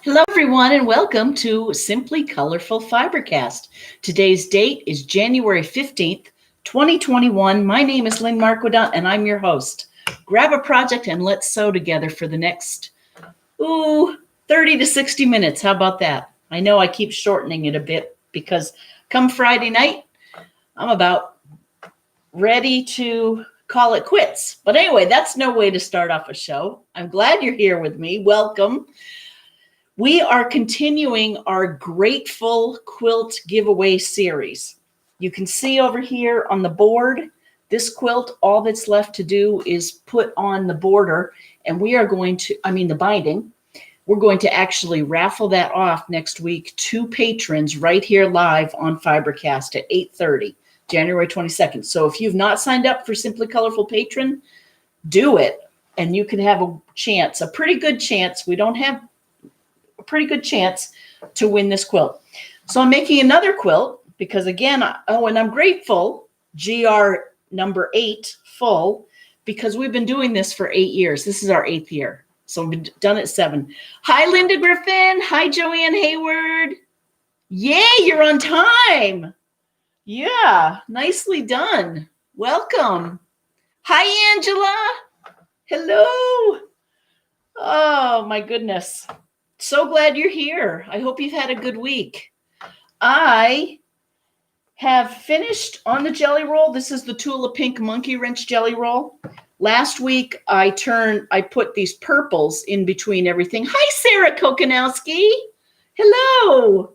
Hello, everyone, and welcome to Simply Colorful Fibercast. Today's date is January 15th, 2021. My name is Lynn Marquidant, and I'm your host. Grab a project and let's sew together for the next, 30 to 60 minutes. How about that? I know I keep shortening it a bit because come Friday night, I'm about ready to call it quits. But anyway, that's no way to start off a show. I'm glad you're here with me. Welcome. We are continuing our Grateful Quilt giveaway series. You can see over here on the board, this quilt, all that's left to do is put on the border, and we are going to, the binding, we're going to actually raffle that off next week to patrons right here live on Fibercast at 8:30, January 22nd. So if you've not signed up for Simply Colorful Patron, do it, and you can have a chance, a pretty good chance. We don't have pretty good chance to win this quilt. So I'm making another quilt because again, and I'm grateful, GR number 8 full, because we've been doing this for 8 years. This is our 8th year. So we've done it 7. Hi, Linda Griffin. Hi, Joanne Hayward. Yay, you're on time. Yeah, nicely done. Welcome. Hi, Angela. Hello. Oh, my goodness. So glad you're here. I hope you've had a good week. I have finished on the jelly roll. This is the Tula Pink Monkey Wrench jelly roll. Last week, I put these purples in between everything. Hi, Sarah Kokanowski. Hello.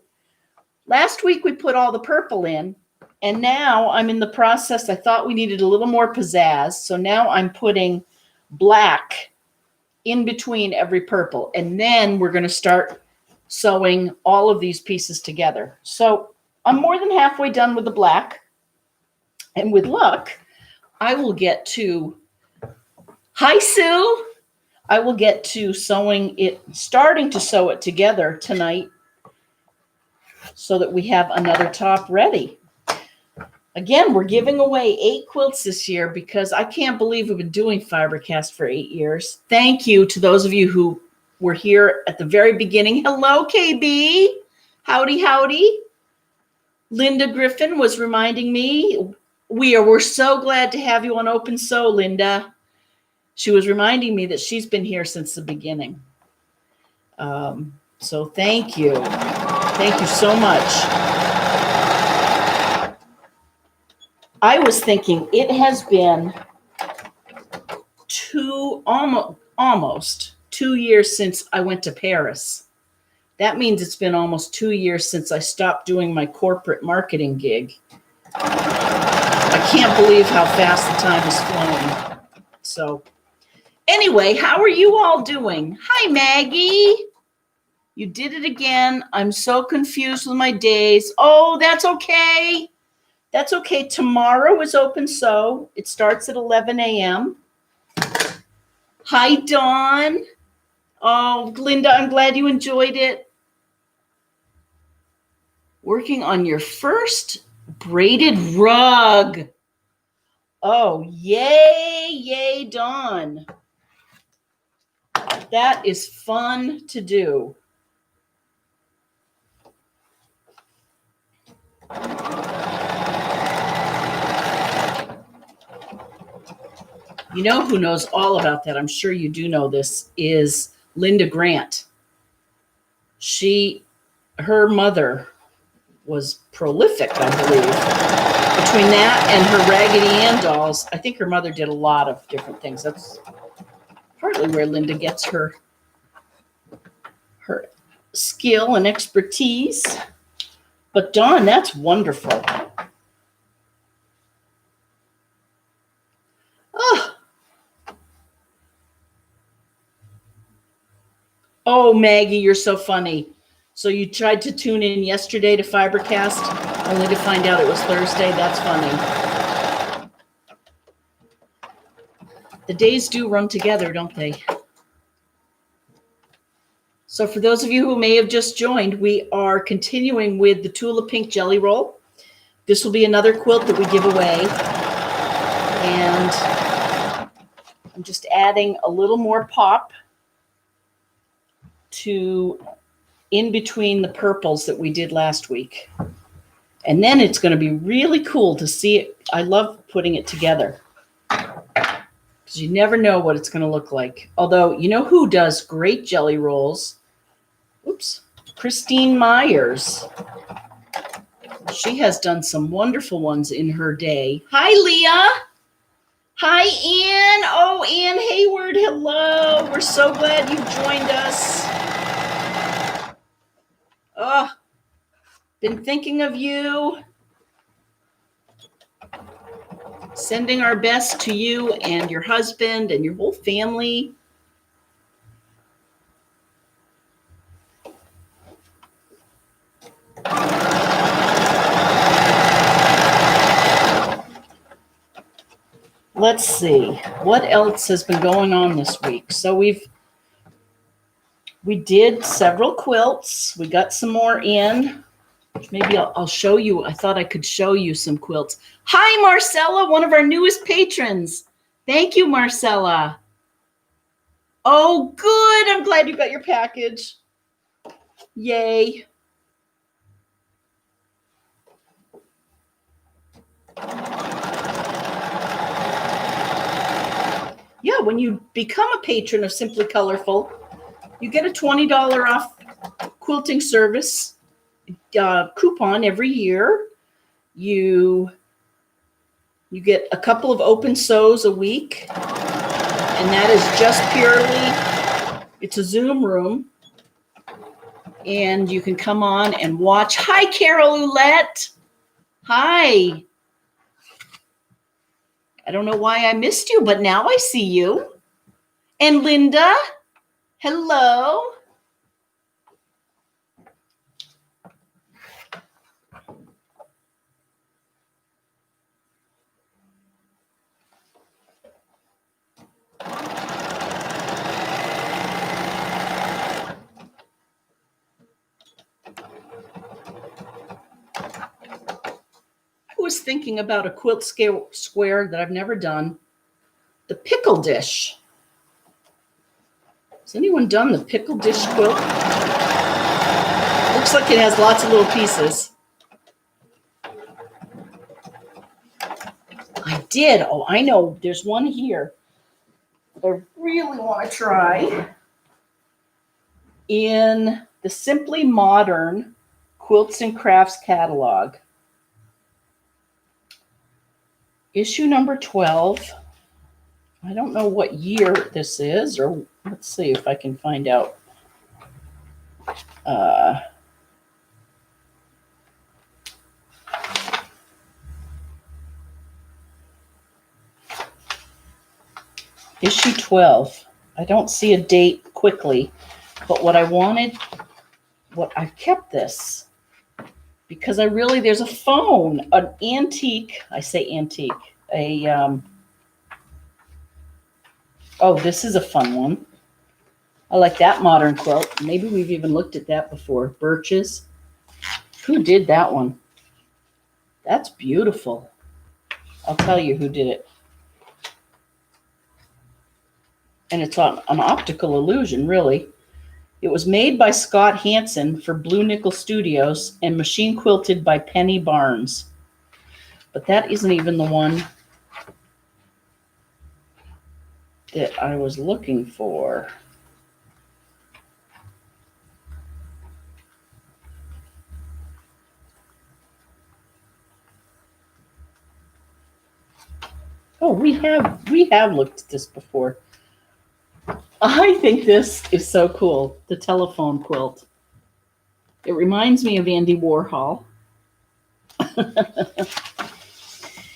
Last week, we put all the purple in, and now I'm in the process. I thought we needed a little more pizzazz, so now I'm putting black in between every purple. And then we're going to start sewing all of these pieces together. So I'm more than halfway done with the black. And with luck, I will get to, hi Sue, I will get to starting to sew it together tonight so that we have another top ready. Again, we're giving away 8 quilts this year because I can't believe we've been doing Fibercast for 8 years. Thank you to those of you who were here at the very beginning. Hello, KB. Howdy, howdy. Linda Griffin was reminding me, we're so glad to have you on Open Sew, Linda. She was reminding me that she's been here since the beginning. So thank you. Thank you so much. I was thinking it has been almost 2 years since I went to Paris. That means it's been almost 2 years since I stopped doing my corporate marketing gig. I can't believe how fast the time is flowing. So anyway, how are you all doing? Hi, Maggie. You did it again. I'm so confused with my days. Oh, that's okay. That's okay. Tomorrow is Open Sew. It starts at 11 a.m. Hi, Dawn. Oh, Linda, I'm glad you enjoyed it. Working on your first braided rug. Oh, yay, Dawn. That is fun to do. You know who knows all about that? I'm sure you do know this, is Linda Grant. Her mother was prolific, I believe. Between that and her Raggedy Ann dolls, I think her mother did a lot of different things. That's partly where Linda gets her skill and expertise. But Dawn, that's wonderful. Oh, Maggie, you're so funny. So you tried to tune in yesterday to Fibercast, only to find out it was Thursday? That's funny. The days do run together, don't they? So for those of you who may have just joined, we are continuing with the Tula Pink Jelly Roll. This will be another quilt that we give away. And I'm just adding a little more pop to in between the purples that we did last week. And then it's going to be really cool to see it. I love putting it together because you never know what it's going to look like. Although, you know who does great jelly rolls? Oops. Christine Myers. She has done some wonderful ones in her day. Hi, Leah. Hi, Ann. Oh, Ann Hayward. Hello. We're so glad you've joined us. Oh, been thinking of you. Sending our best to you and your husband and your whole family. Let's see what else has been going on this week. So we did several quilts. We got some more in. Maybe I'll show you. I thought I could show you some quilts. Hi, Marcella, one of our newest patrons. Thank you, Marcella. Oh, good. I'm glad you got your package. Yay. Yeah, when you become a patron of Simply Colorful, you get a $20 off quilting service coupon every year. You get a couple of open sews a week, and that is just purely, it's a Zoom room, and you can come on and watch. Hi, Carol Oulette. Hi. I don't know why I missed you, but now I see you. And Linda, hello. I was thinking about a quilt square that I've never done, the pickle dish. Has anyone done the pickle dish quilt? Looks like it has lots of little pieces. I did. Oh, I know. There's one here I really want to try in the Simply Modern Quilts and Crafts catalog. Issue number 12. I don't know what year this is, or let's see if I can find out. Issue 12. I don't see a date quickly, but what I wanted, I've kept this because there's a phone, an antique, I say antique, oh, this is a fun one. I like that modern quilt. Maybe we've even looked at that before. Birches. Who did that one? That's beautiful. I'll tell you who did it. And it's an optical illusion, really. It was made by Scott Hansen for Blue Nickel Studios and machine quilted by Penny Barnes. But that isn't even the one that I was looking for. Oh, we have looked at this before. I think this is so cool, the Telephone Quilt. It reminds me of Andy Warhol.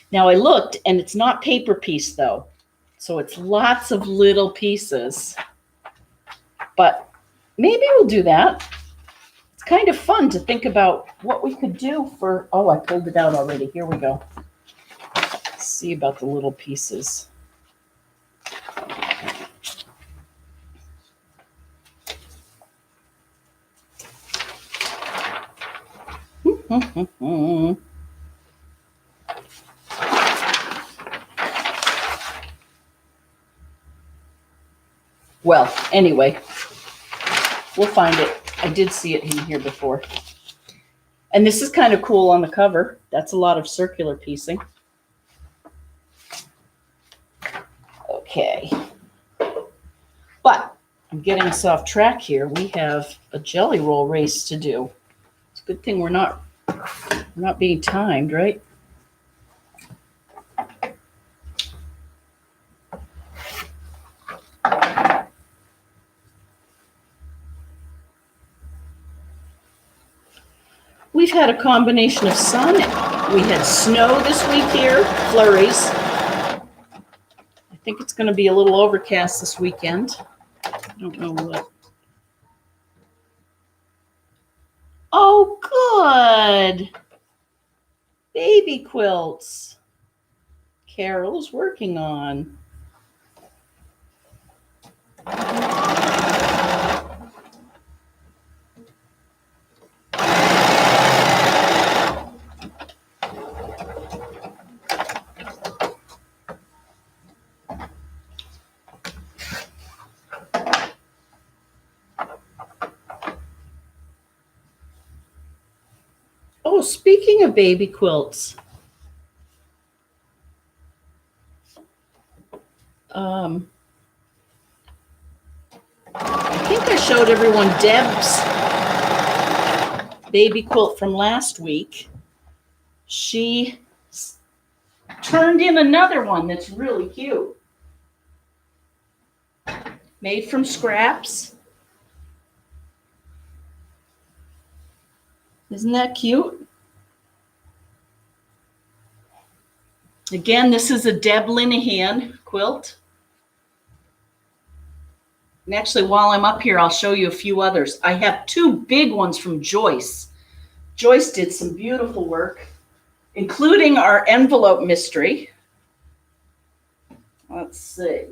Now I looked, and it's not paper piece though. So it's lots of little pieces. But maybe we'll do that. It's kind of fun to think about what we could do for, oh, I pulled it out already. Here we go. Let's see about the little pieces. Well, anyway, we'll find it. I did see it in here before. And this is kind of cool on the cover. That's a lot of circular piecing. Okay. But I'm getting us off track here. We have a jelly roll race to do. It's a good thing we're not being timed, right? We've had a combination of sun. We had snow this week here, flurries. I think it's going to be a little overcast this weekend. I don't know what. Oh, good. Baby quilts. Carol is working on. Oh, speaking of baby quilts, I think I showed everyone Deb's baby quilt from last week. She turned in another one that's really cute. Made from scraps. Isn't that cute? Again, this is a Deb Linehan quilt. And actually, while I'm up here, I'll show you a few others. I have two big ones from Joyce. Joyce did some beautiful work, including our envelope mystery. Let's see.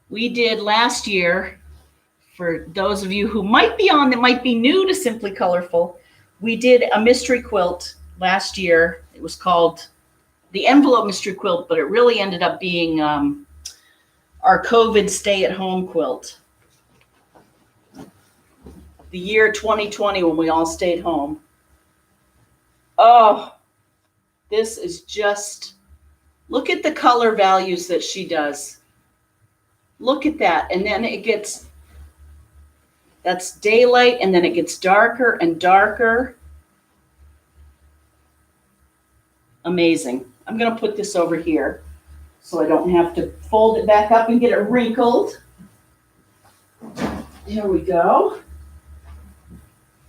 We did last year, for those of you who might be on that might be new to Simply Colorful, we did a mystery quilt last year. It was called the Envelope Mystery Quilt, but it really ended up being our COVID stay-at-home quilt. The year 2020 when we all stayed home. Oh, this is just, look at the color values that she does. Look at that. And then it gets, that's daylight, and then it gets darker and darker. Amazing. I'm going to put this over here so I don't have to fold it back up and get it wrinkled. Here we go.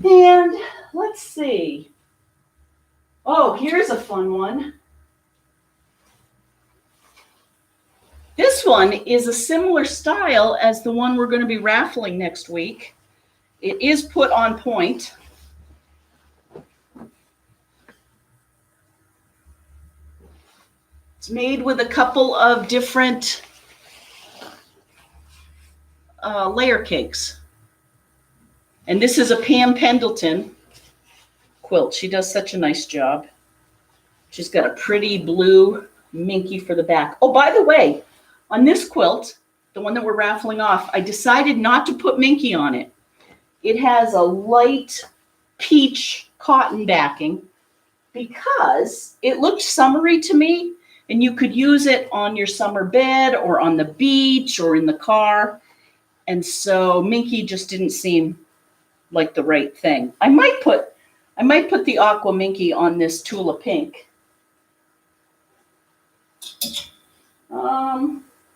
And let's see. Oh, here's a fun one. This one is a similar style as the one we're going to be raffling next week. It is put on point. It's made with a couple of different layer cakes. And this is a Pam Pendleton quilt. She does such a nice job. She's got a pretty blue minky for the back. Oh, by the way, on this quilt, the one that we're raffling off, I decided not to put minky on it. It has a light peach cotton backing because it looked summery to me, and you could use it on your summer bed or on the beach or in the car. And so minky just didn't seem like the right thing. I might put the aqua minky on this Tula pink.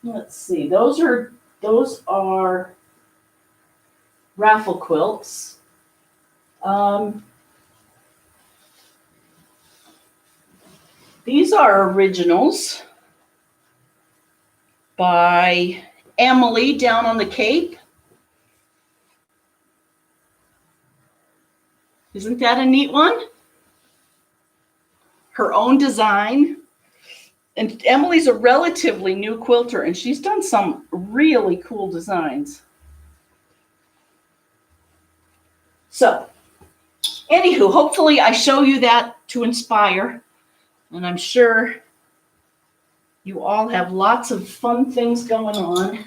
Let's see. Those are raffle quilts. These are originals by Emily down on the Cape. Isn't that a neat one? Her own design. And Emily's a relatively new quilter, and she's done some really cool designs. So, anywho, hopefully I show you that to inspire. And I'm sure you all have lots of fun things going on.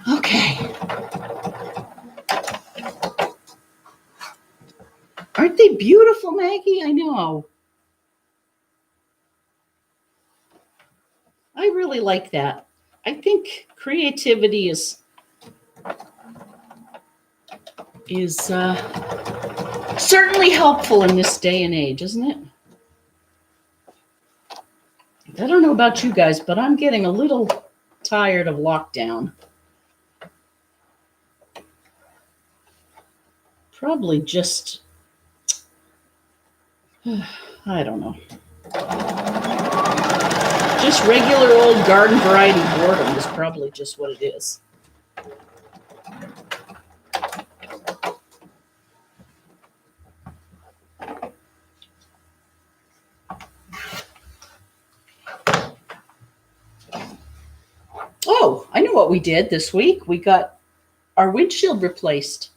Okay. Aren't they beautiful, Maggie? I know. I really like that. I think creativity is certainly helpful in this day and age, isn't it? I don't know about you guys, but I'm getting a little tired of lockdown. Probably just, I don't know. Just regular old garden variety boredom is probably just what it is. Oh, I know what we did this week. We got our windshield replaced.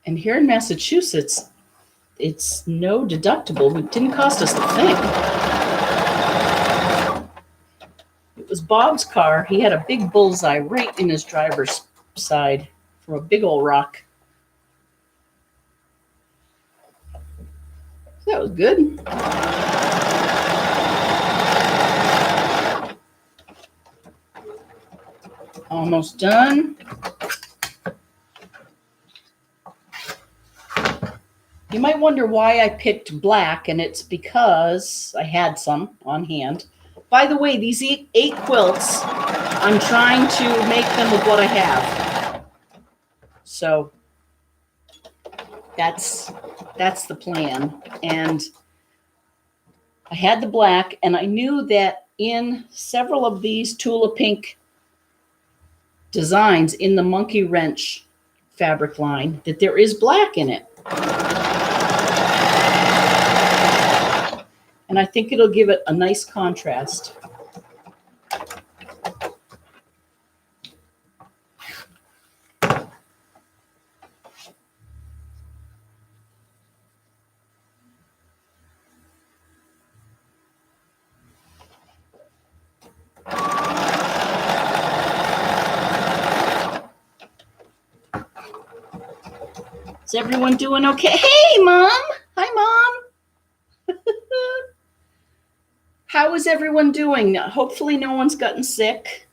And here in Massachusetts, it's no deductible. It didn't cost us a thing. It was Bob's car. He had a big bullseye right in his driver's side from a big old rock. That was good. Almost done. You might wonder why I picked black, and it's because I had some on hand. By the way, these eight quilts, I'm trying to make them with what I have. So that's the plan. And I had the black, and I knew that in several of these Tula Pink designs in the Monkey Wrench fabric line that there is black in it. And I think it'll give it a nice contrast. Is everyone doing okay? Hey, Mom. Hi, Mom. How is everyone doing? Hopefully no one's gotten sick.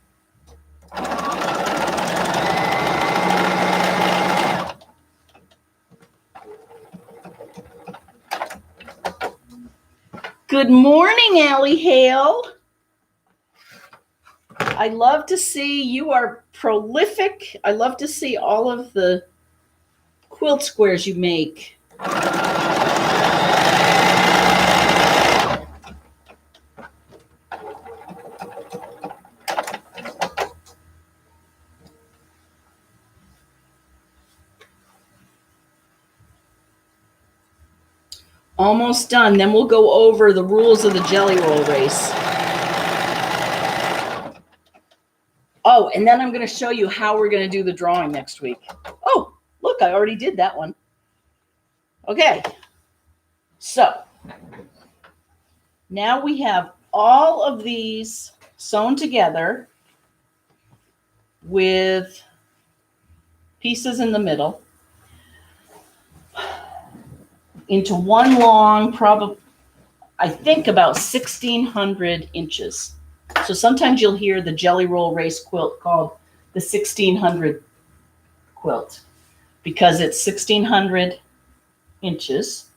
Good morning, Allie Hale. I love to see you are prolific. I love to see all of the quilt squares you make. Almost done. Then we'll go over the rules of the jelly roll race. Oh, and then I'm going to show you how we're going to do the drawing next week. Oh, look, I already did that one. Okay. So now we have all of these sewn together with pieces in the middle into one long, probably, I think about 1,600 inches. So sometimes you'll hear the jelly roll race quilt called the 1,600 quilt because it's 1,600 inches.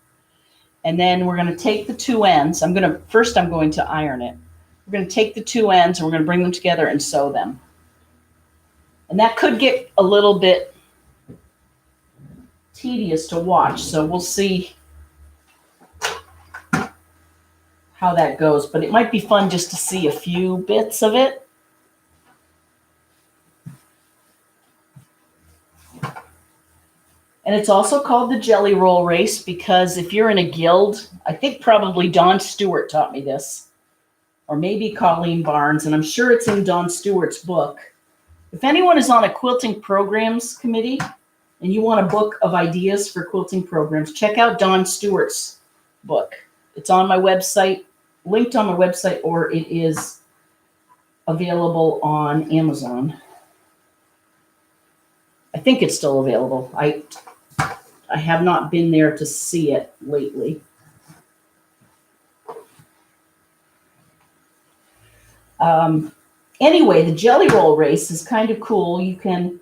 And then we're going to take the two ends. I'm going to iron it. We're going to take the two ends and we're going to bring them together and sew them. And that could get a little bit tedious to watch. So we'll see how that goes, but it might be fun just to see a few bits of it. And it's also called the jelly roll race because if you're in a guild, I think probably Dawn Stewart taught me this, or maybe Colleen Barnes, and I'm sure it's in Dawn Stewart's book. If anyone is on a quilting programs committee, and you want a book of ideas for quilting programs, check out Dawn Stewart's book. It's on my website, linked on my website, or it is available on Amazon. I think it's still available. I have not been there to see it lately. Anyway, the jelly roll race is kind of cool. You can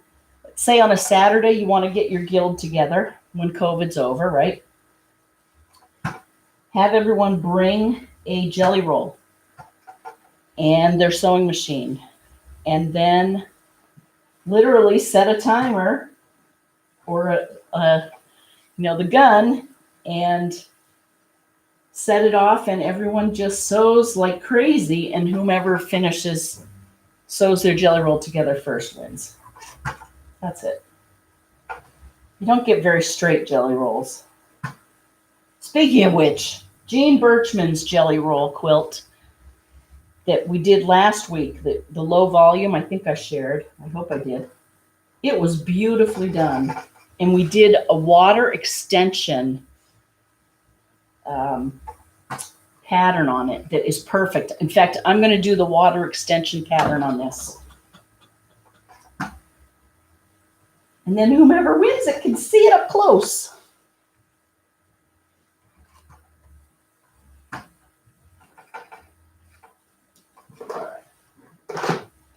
say on a Saturday you want to get your guild together when COVID's over, right? Have everyone bring a jelly roll and their sewing machine, and then literally set a timer or the gun and set it off, and everyone just sews like crazy, and whomever sews their jelly roll together first wins. That's it. You don't get very straight jelly rolls. Speaking of which, Jean Birchman's jelly roll quilt that we did last week, the low volume, I think I shared. I hope I did. It was beautifully done. And we did a water extension pattern on it that is perfect. In fact, I'm going to do the water extension pattern on this. And then whomever wins it can see it up close.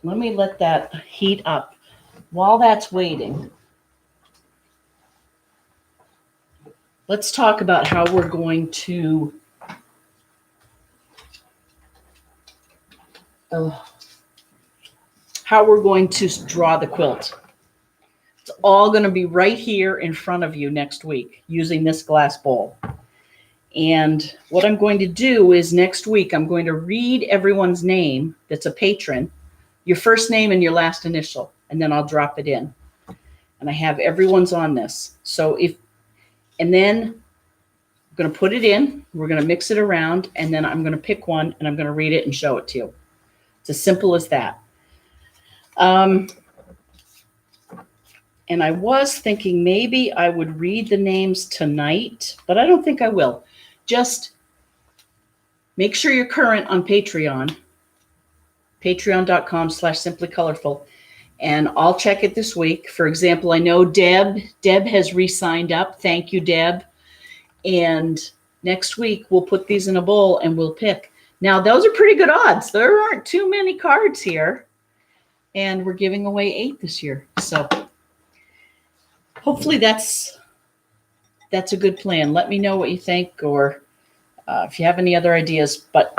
Let me let that heat up. While that's waiting, let's talk about how we're going to draw the quilt. It's all going to be right here in front of you next week using this glass bowl. And what I'm going to do is next week, I'm going to read everyone's name that's a patron, your first name and your last initial, and then I'll drop it in. And I have everyone's on this. And then I'm going to put it in, we're going to mix it around, and then I'm going to pick one and I'm going to read it and show it to you. It's as simple as that. And I was thinking maybe I would read the names tonight, but I don't think I will. Just make sure you're current on Patreon, patreon.com/simplycolorful. And I'll check it this week. For example, I know Deb has re-signed up. Thank you, Deb. And next week we'll put these in a bowl and we'll pick. Now, those are pretty good odds. There aren't too many cards here. And we're giving away 8 this year. So hopefully that's a good plan. Let me know what you think, or if you have any other ideas. But,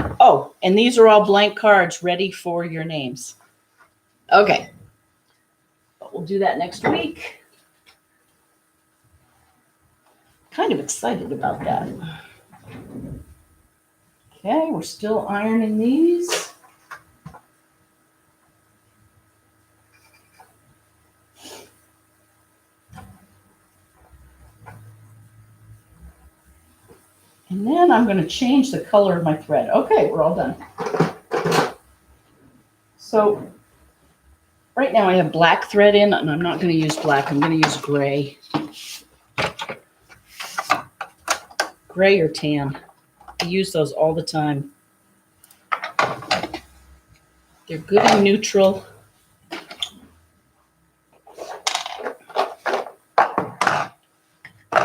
and these are all blank cards ready for your names. Okay. But we'll do that next week. Kind of excited about that. Okay, we're still ironing these. And then I'm going to change the color of my thread. Okay, we're all done. So right now I have black thread in, and I'm not going to use black. I'm going to use gray. Gray or tan. I use those all the time. They're good and neutral.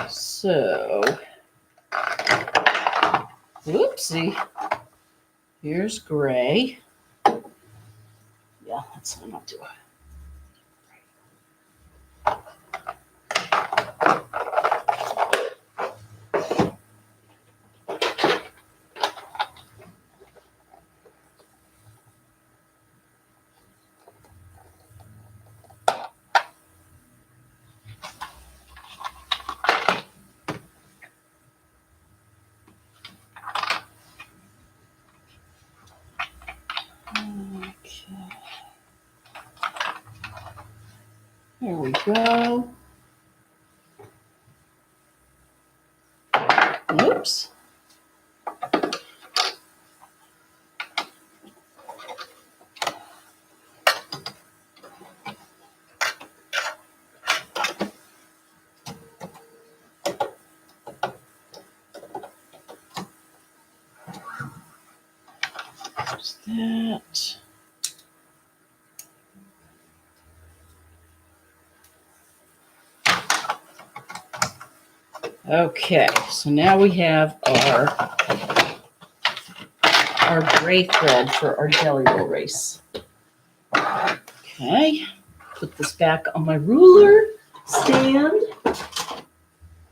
So, whoopsie. Here's gray. Yeah, that's what I'll do. There we go. Oops. That. Okay, so now we have our gray thread for our jelly roll race. Okay, put this back on my ruler stand,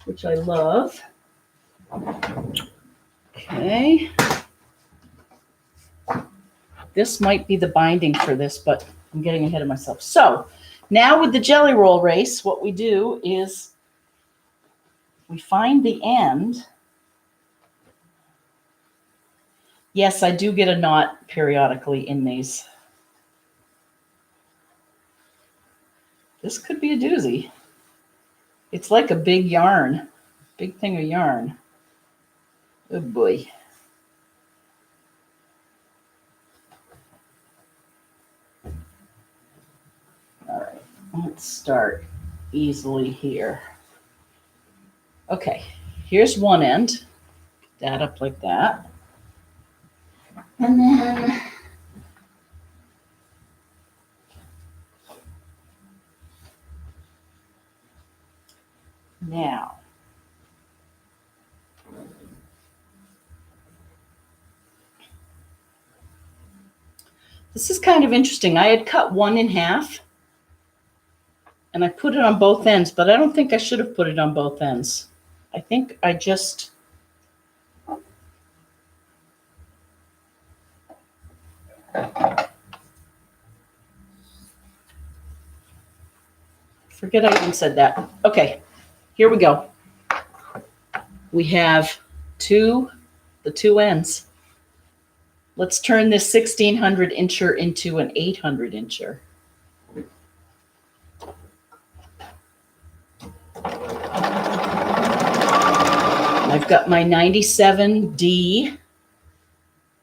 which I love. Okay. This might be the binding for this, but I'm getting ahead of myself. So now with the jelly roll race, what we do is we find the end. Yes, I do get a knot periodically in these. This could be a doozy. It's like a big yarn, big thing of yarn. Oh boy. All right, let's start easily here. Okay, here's one end. That up like that. And then now this is kind of interesting. I had cut one in half and I put it on both ends, but I don't think I should have put it on both ends. I think I just forget I even said that. Okay, here we go. We have the two ends. Let's turn this 1600 incher into an 800 incher. I've got my 97D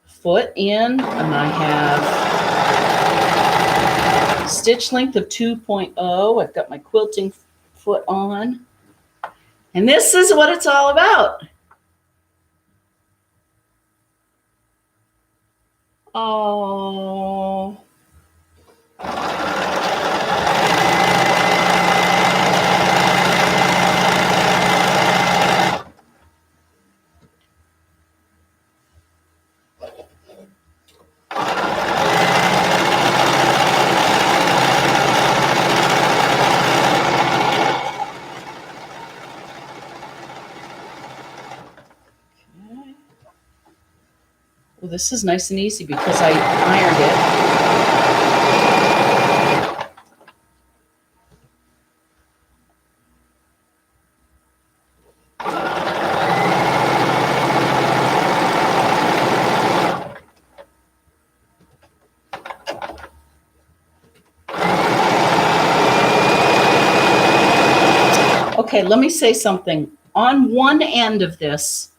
foot in, and I have stitch length of 2.0. I've got my quilting foot on. And this is what it's all about. Oh. Well, this is nice and easy because I ironed it. Okay, let me say something. On one end of this,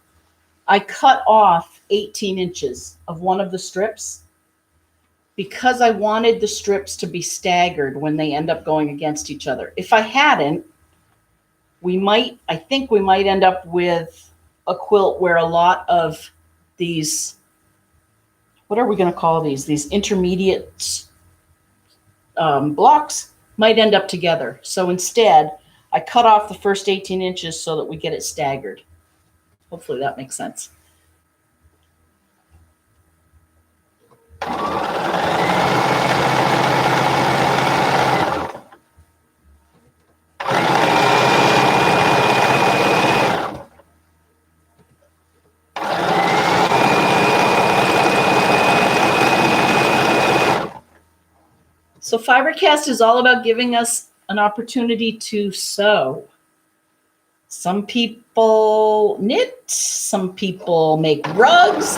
I cut off 18 inches of one of the strips because I wanted the strips to be staggered when they end up going against each other. If I hadn't, I think we might end up with a quilt where a lot of these, what are we going to call these? These intermediate blocks might end up together. So instead, I cut off the first 18 inches so that we get it staggered. Hopefully that makes sense. So Fibercast is all about giving us an opportunity to sew. Some people knit, some people make rugs.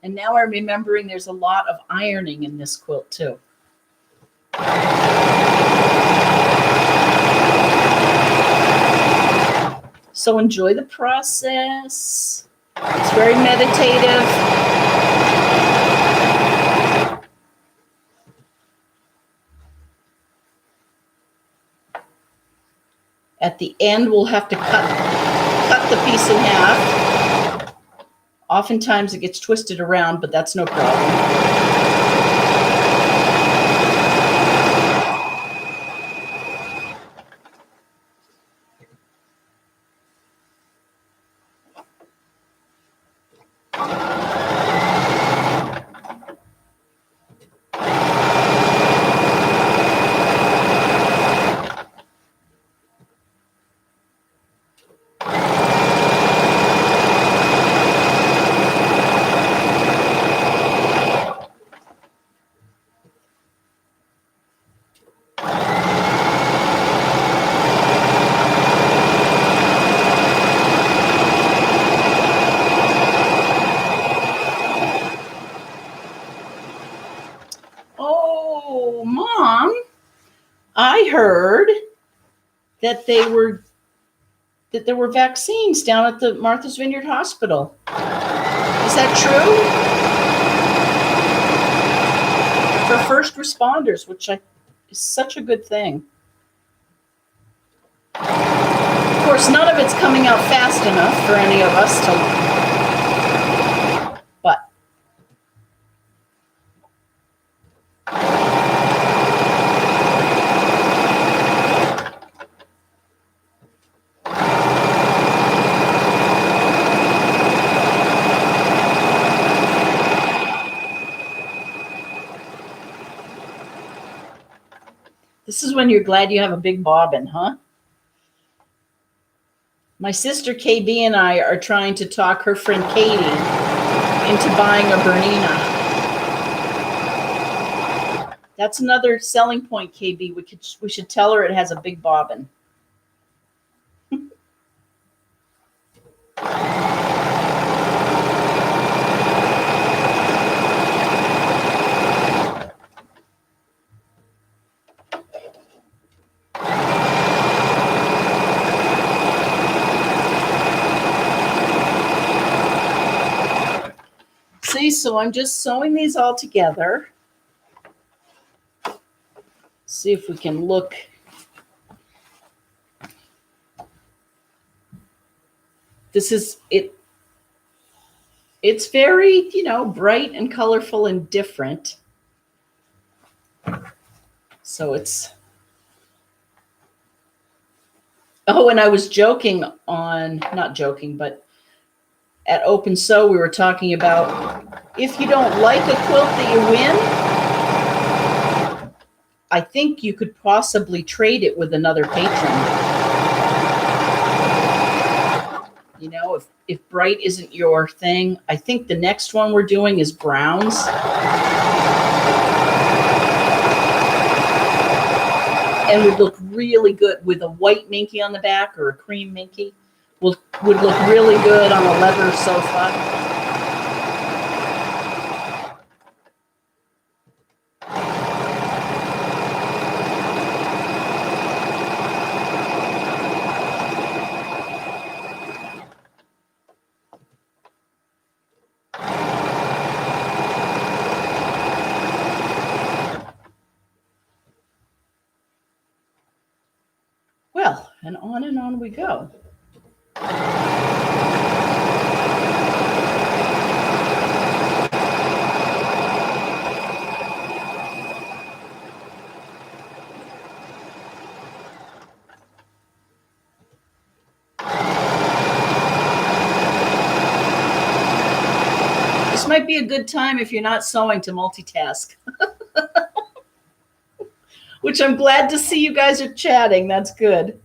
And now I'm remembering there's a lot of ironing in this quilt too. So enjoy the process. It's very meditative. At the end, we'll have to cut the piece in half. Oftentimes it gets twisted around, but that's no problem. Oh, Mom, I heard that there were vaccines down at the Martha's Vineyard Hospital. Is that true? For first responders, which is such a good thing. Of course, none of it's coming out fast enough for any of us to, but this is when you're glad you have a big bobbin, huh? My sister KB and I are trying to talk her friend Katie into buying a Bernina. That's another selling point, KB. We should tell her it has a big bobbin. See, so I'm just sewing these all together. See if we can look. This is it. It's very, bright and colorful and different. So it's. Oh, and I was joking not joking, but at Open Sew, we were talking about if you don't like a quilt that you win, I think you could possibly trade it with another patron. If bright isn't your thing, I think the next one we're doing is browns. And would look really good with a white minky on the back or a cream minky. Would look really good on a leather sofa. Well, and on we go. This might be a good time if you're not sewing to multitask. Which I'm glad to see you guys are chatting. That's good.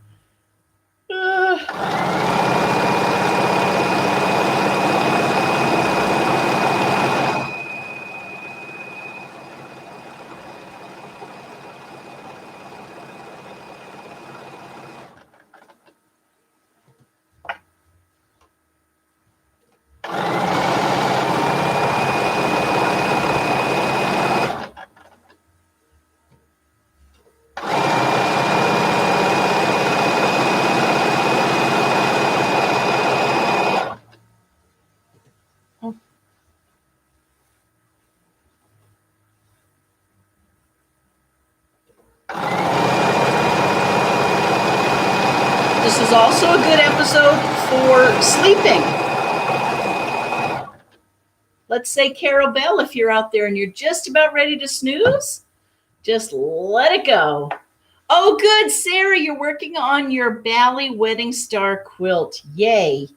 is also a good episode for sleeping. Let's say, Carol Bell, if you're out there and you're just about ready to snooze, just let it go. Oh, good, Sarah, you're working on your Bally Wedding Star quilt. Yay.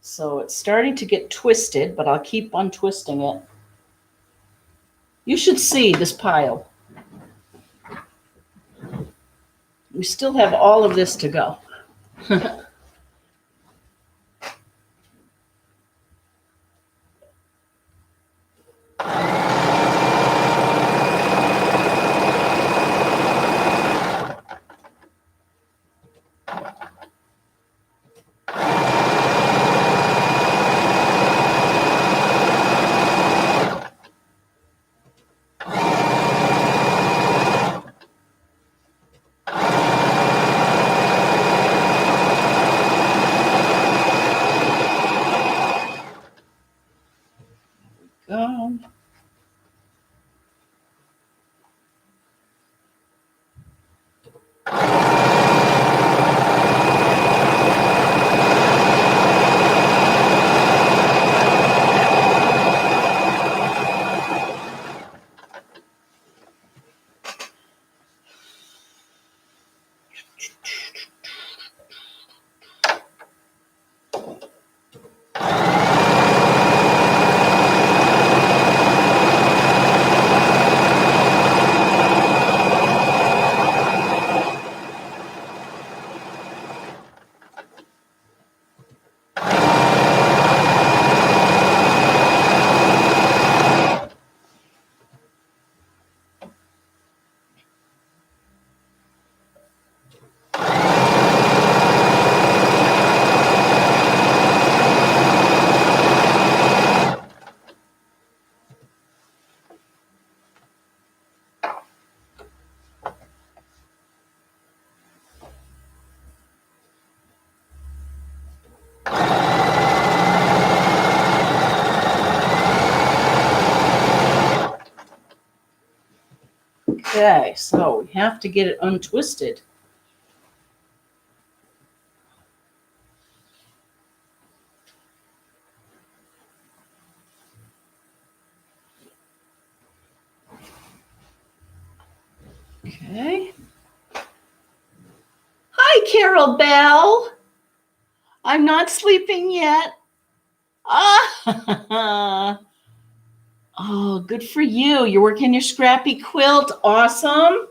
So it's starting to get twisted, but I'll keep on twisting it. You should see this pile. We still have all of this to go. Go. Okay, so we have to get it untwisted. Okay. Hi, Carol Bell. I'm not sleeping yet. Ah, oh, good for you. You're working your scrappy quilt. Awesome.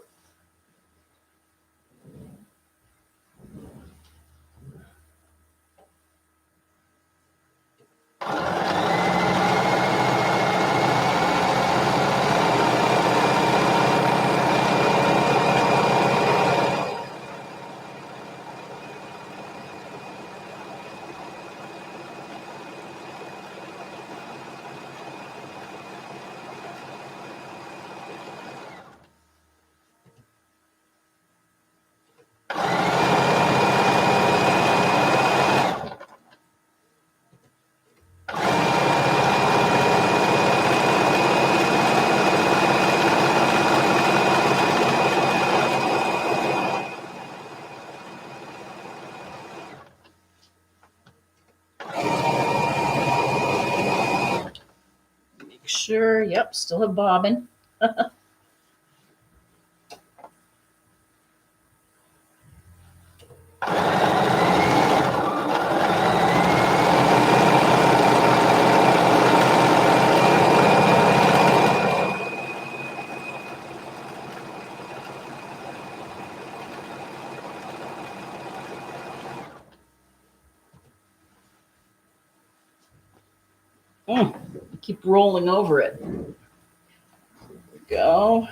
Sure, yep, still have bobbin. Keep rolling over it. There we go.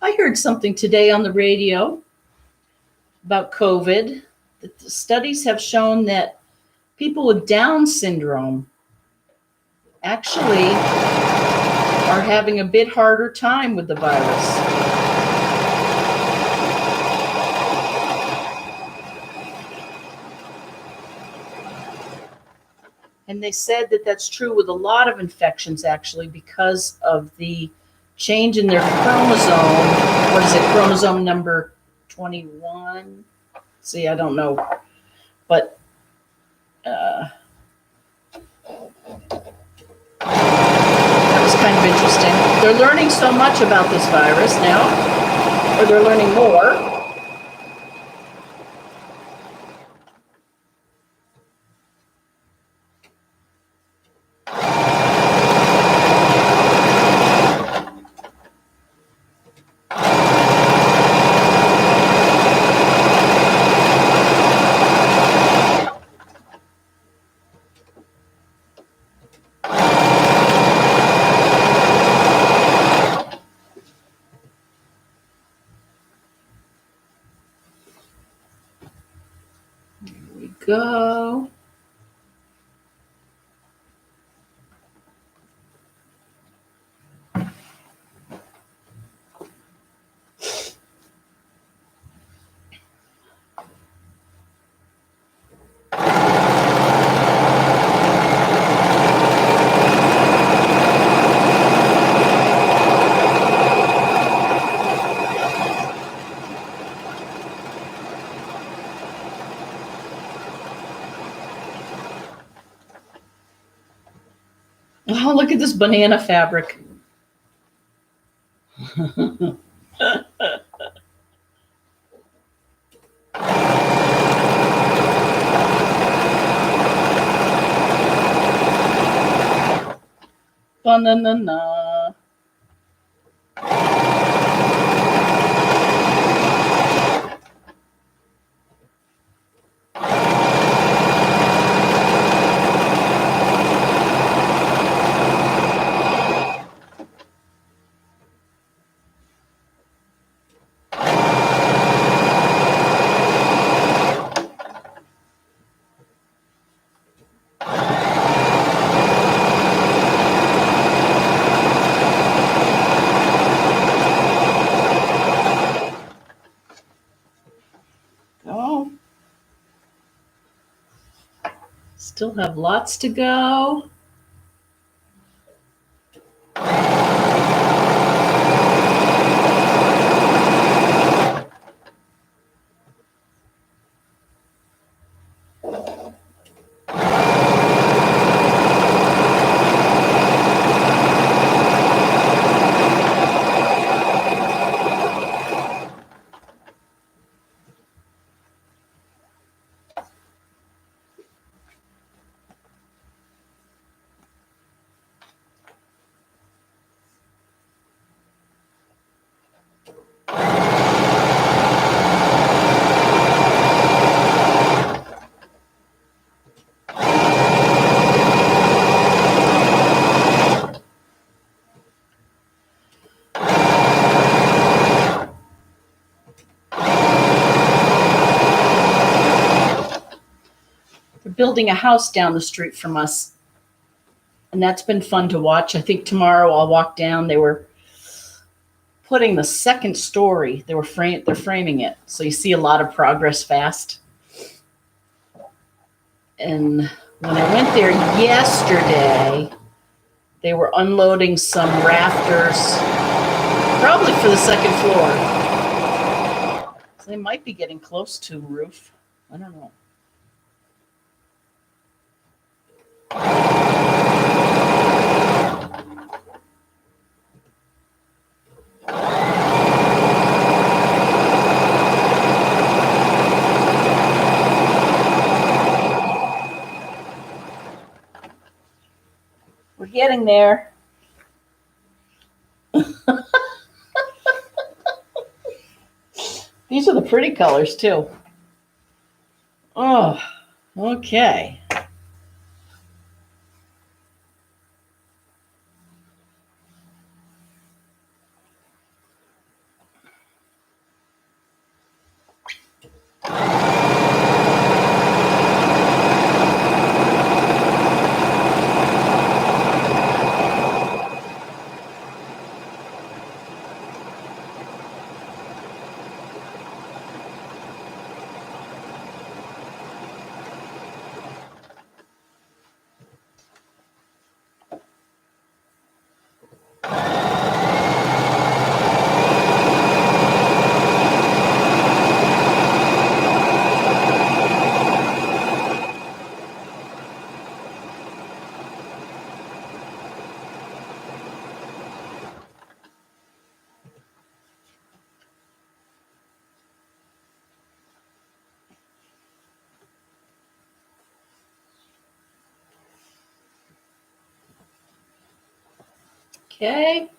I heard something today on the radio about COVID. That the studies have shown that people with Down syndrome actually are having a bit harder time with the virus. And they said that that's true with a lot of infections, actually, because of the change in their chromosome. What is it, chromosome number 21? See, I don't know. But that was kind of interesting. They're learning so much about this virus now, or they're learning more. Go. Oh, look at this banana fabric. Banana. Oh, still have lots to go. They're building a house down the street from us, and that's been fun to watch. I think tomorrow I'll walk down. They were putting the second story. They're framing it, so you see a lot of progress fast. And when I went there yesterday, they were unloading some rafters, probably for the second floor. So they might be getting close to roof. I don't know. We're getting there. These are the pretty colors too. Oh, okay. Okay.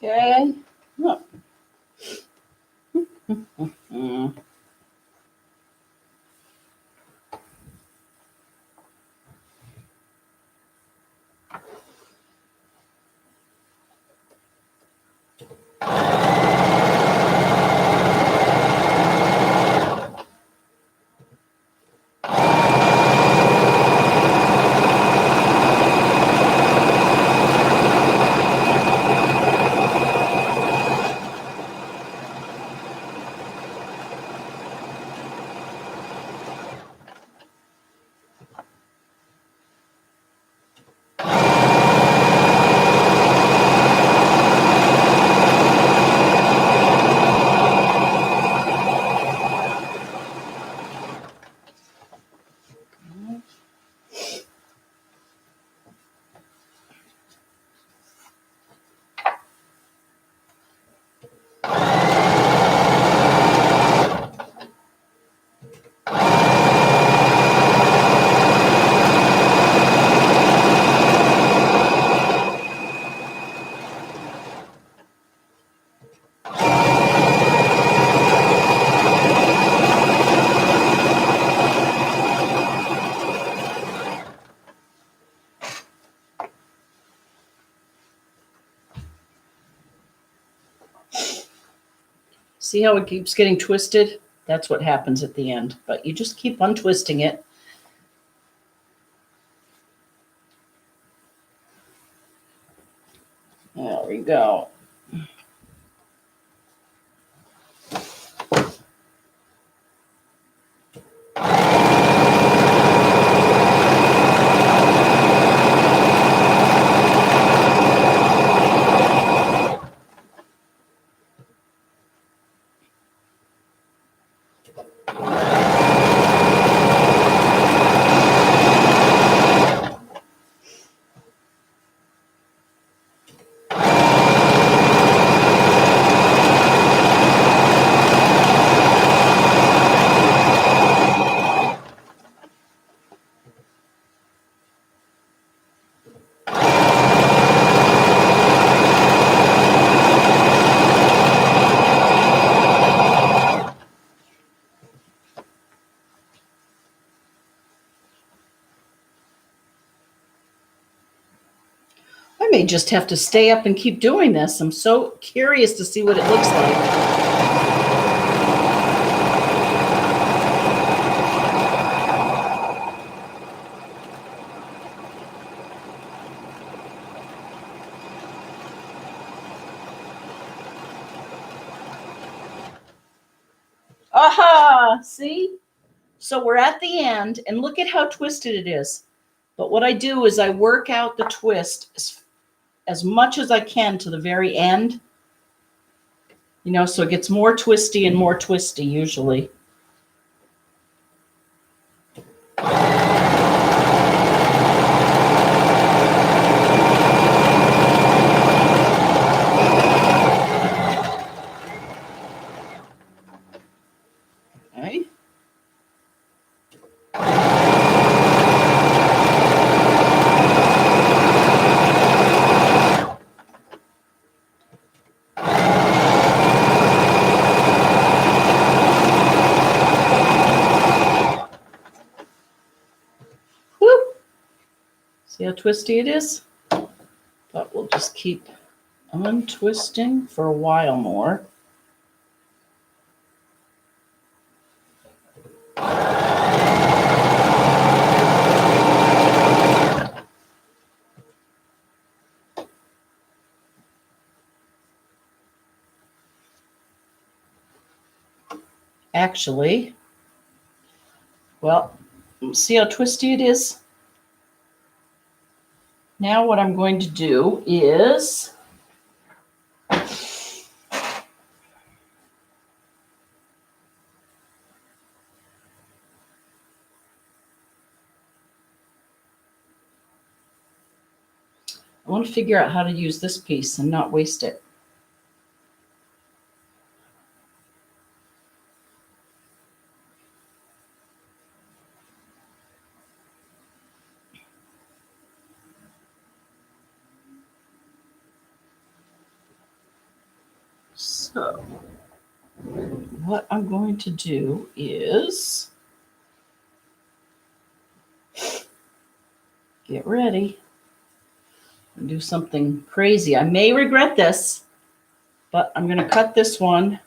Okay. Oh. See how it keeps getting twisted? That's what happens at the end. But you just keep untwisting it. There we go. I may just have to stay up and keep doing this. I'm so curious to see what it looks like. Aha! See? So we're at the end, and look at how twisted it is. But what I do is I work out the twist as much as I can to the very end. You know, so it gets more twisty and more twisty usually. Okay. Whoop. See how twisty it is? But we'll just keep untwisting for a while more. Actually, well, see how twisty it is? Now what I'm going to do is I want to figure out how to use this piece and not waste it. So what I'm going to do is get ready and do something crazy. I may regret this, but I'm going to cut this one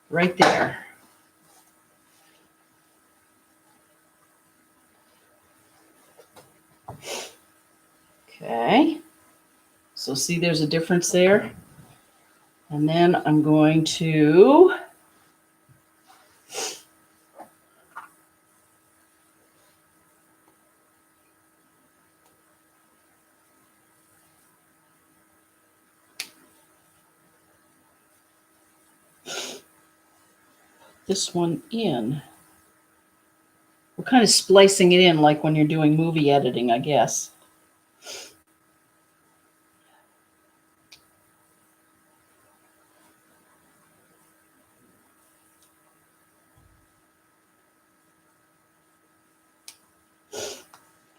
right there. Okay. So see, there's a difference there. And then I'm going to this one in. We're kind of splicing it in like when you're doing movie editing, I guess.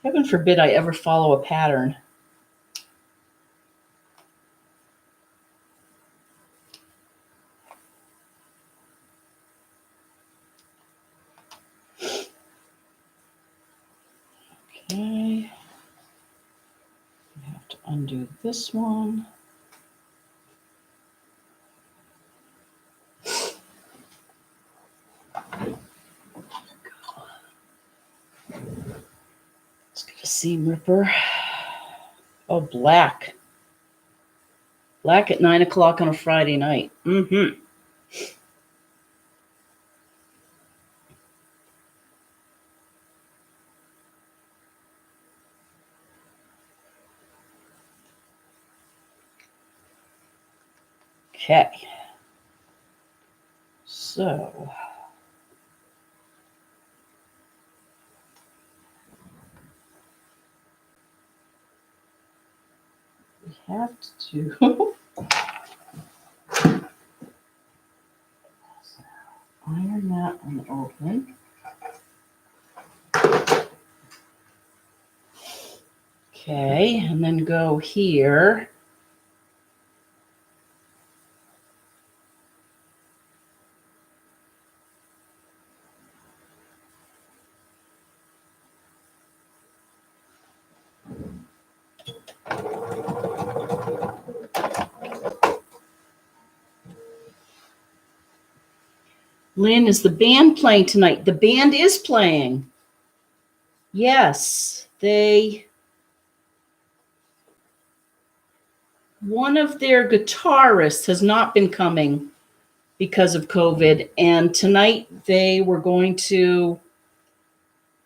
Heaven forbid I ever follow a pattern. Okay. I have to undo this one. Let's get a seam ripper. Oh, black. Black at 9 o'clock on a Friday night. Mm-hmm. Okay. So we have to do iron that one open. Okay, and then go here. Lynn, is the band playing tonight? The band is playing. Yes, one of their guitarists has not been coming because of COVID, and tonight they were going to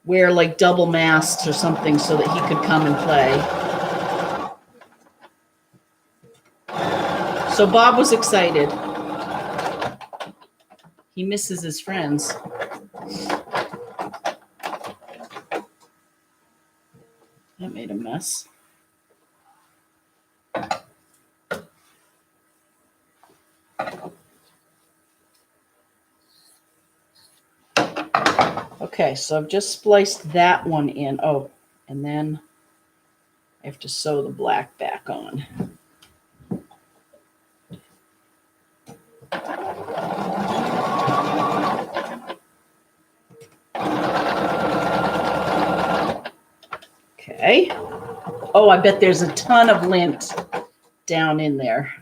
wear like double masks or something so that he could come and play. So Bob was excited. He misses his friends. That made a mess. Okay, so I've just spliced that one in. Oh, and then I have to sew the black back on. Okay. Oh, I bet there's a ton of lint down in there.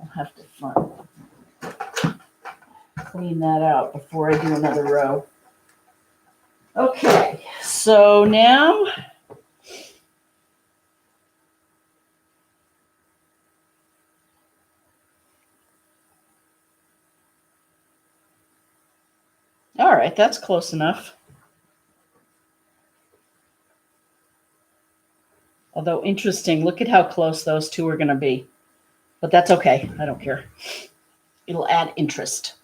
I'll have to clean that out before I do another row. Okay, so now all right, that's close enough. Although interesting, look at how close those two are going to be. But that's okay. I don't care. It'll add interest.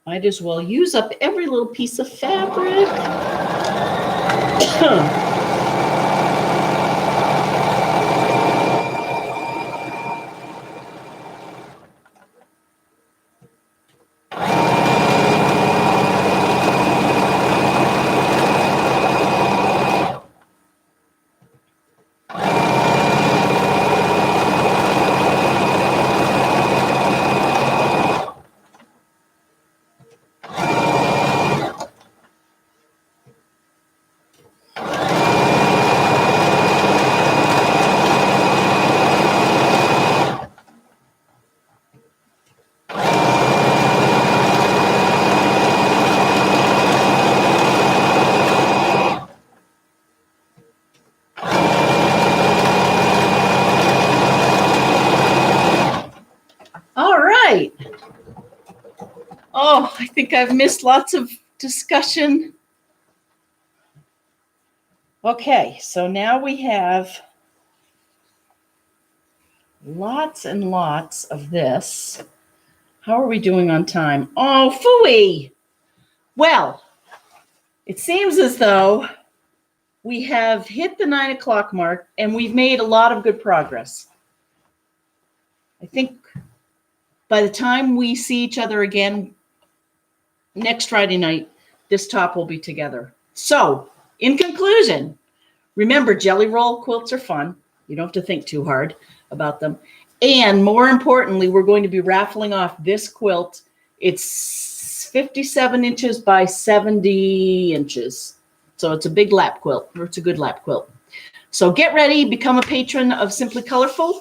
Might as well use up every little piece of fabric. All right. Oh, I think I've missed lots of discussion. Okay, so now we have lots and lots of this. How are we doing on time? Oh, phooey. Well, it seems as though we have hit the 9 o'clock mark and we've made a lot of good progress. I think by the time we see each other again next Friday night, this top will be together. So, in conclusion, remember, jelly roll quilts are fun. You don't have to think too hard about them. And more importantly, we're going to be raffling off this quilt. It's 57 inches by 70 inches. So it's a big lap quilt, or it's a good lap quilt. So get ready, become a patron of Simply Colorful,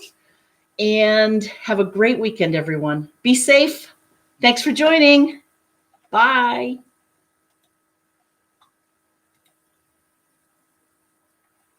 and have a great weekend, everyone. Be safe. Thanks for joining. Bye.